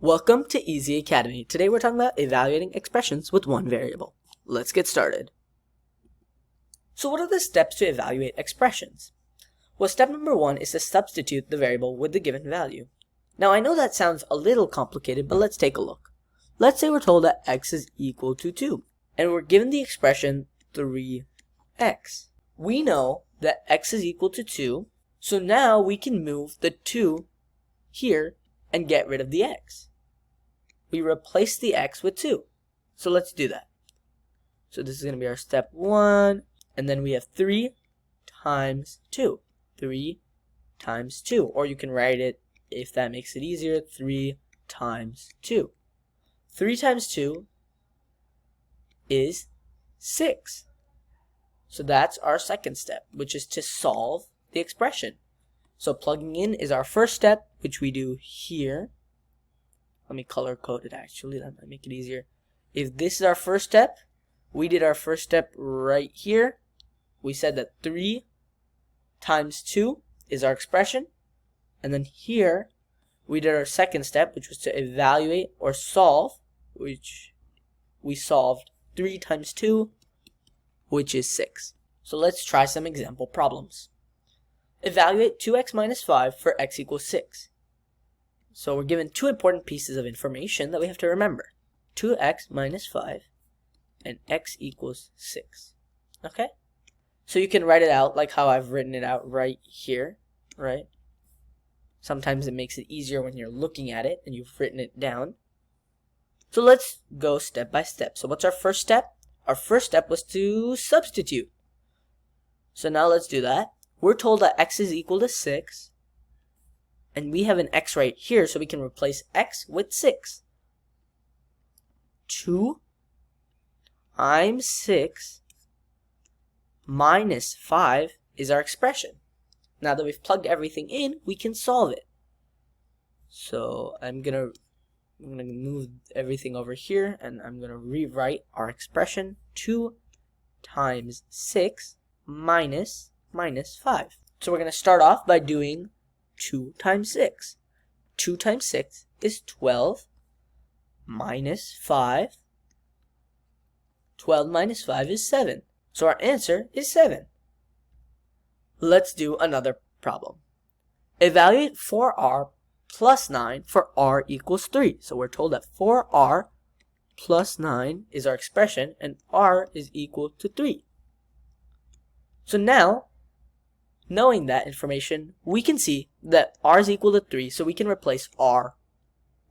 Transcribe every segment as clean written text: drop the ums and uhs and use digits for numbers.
Welcome to Easy Academy. Today we're talking about evaluating expressions with one variable. Let's get started. So what are the steps to evaluate expressions? Well, step number 1 is to substitute the variable with the given value. Now I know that sounds a little complicated, but let's take a look. Let's say we're told that x is equal to 2, and we're given the expression 3x. We know that x is equal to 2, so now we can move the 2 here and get rid of the x. We replace the x with 2. So let's do that. So this is going to be our step 1, and then we have 3 times 2. 3 times 2, or you can write it, if that makes it easier, 3 times 2. 3 times 2 is 6. So that's our second step, which is to solve the expression. So plugging in is our first step, which we do here. Let me color code it actually, that might make it easier. If this is our first step, we did our first step right here. We said that 3 times 2 is our expression. And then here, we did our second step, which was to evaluate or solve, which we solved 3 times 2, which is 6. So let's try some example problems. Evaluate 2x minus 5 for x equals 6. So we're given two important pieces of information that we have to remember. 2x minus 5 and x equals 6. Okay? So you can write it out like how I've written it out right here, right? Sometimes it makes it easier when you're looking at it and you've written it down. So let's go step by step. So what's our first step? Our first step was to substitute. So now let's do that. We're told that x is equal to 6, and we have an x right here, so we can replace x with 6. 2 times 6 minus 5 is our expression. Now that we've plugged everything in, we can solve it. So I'm gonna move everything over here, and I'm gonna rewrite our expression. 2 times 6 minus 5. So we're going to start off by doing 2 times 6. 2 times 6 is 12 minus 5. 12 minus 5 is 7. So our answer is 7. Let's do another problem. Evaluate 4r plus 9 for r equals 3. So we're told that 4r plus 9 is our expression, and r is equal to 3. So now, knowing that information, we can see that r is equal to 3, so we can replace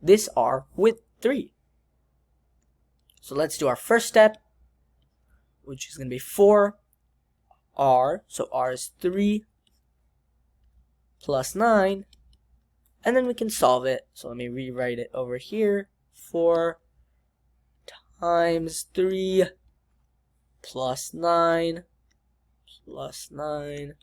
this r, with 3. So let's do our first step, which is going to be 4r, so r is 3 plus 9, and then we can solve it. So let me rewrite it over here. 4 times 3 plus 9 plus 9.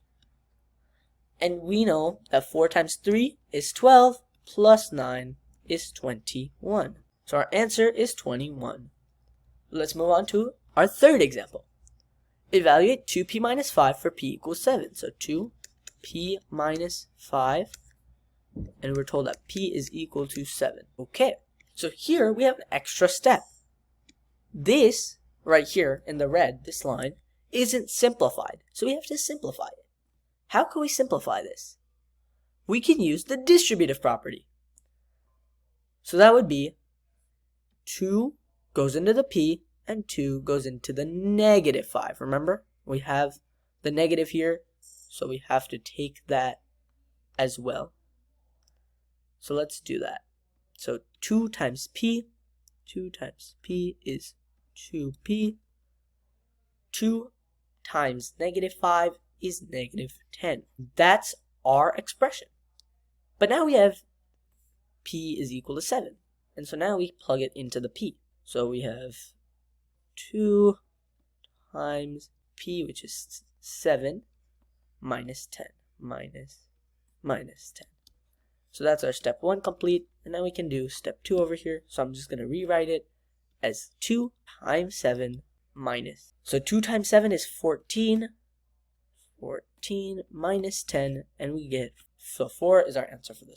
And we know that 4 times 3 is 12, plus 9 is 21. So our answer is 21. Let's move on to our third example. Evaluate 2p minus 5 for p equals 7. So 2p minus 5, and we're told that p is equal to 7. Okay, so here we have an extra step. This right here in the red, this line, isn't simplified, so we have to simplify it. How can we simplify this? We can use the distributive property. So that would be 2 goes into the p and 2 goes into the negative 5. Remember, we have the negative here, so we have to take that as well. So let's do that. So 2 times p is 2p. 2 times negative 5 is negative 10. That's our expression. But now we have p is equal to 7. And so now we plug it into the p. So we have 2 times p, which is 7, minus 10. Minus 10. So that's our step 1 complete. And now we can do step 2 over here. So I'm just going to rewrite it as 2 times 7 minus. So 2 times 7 is 14. 14 minus 10, and we get, so 4 is our answer for this.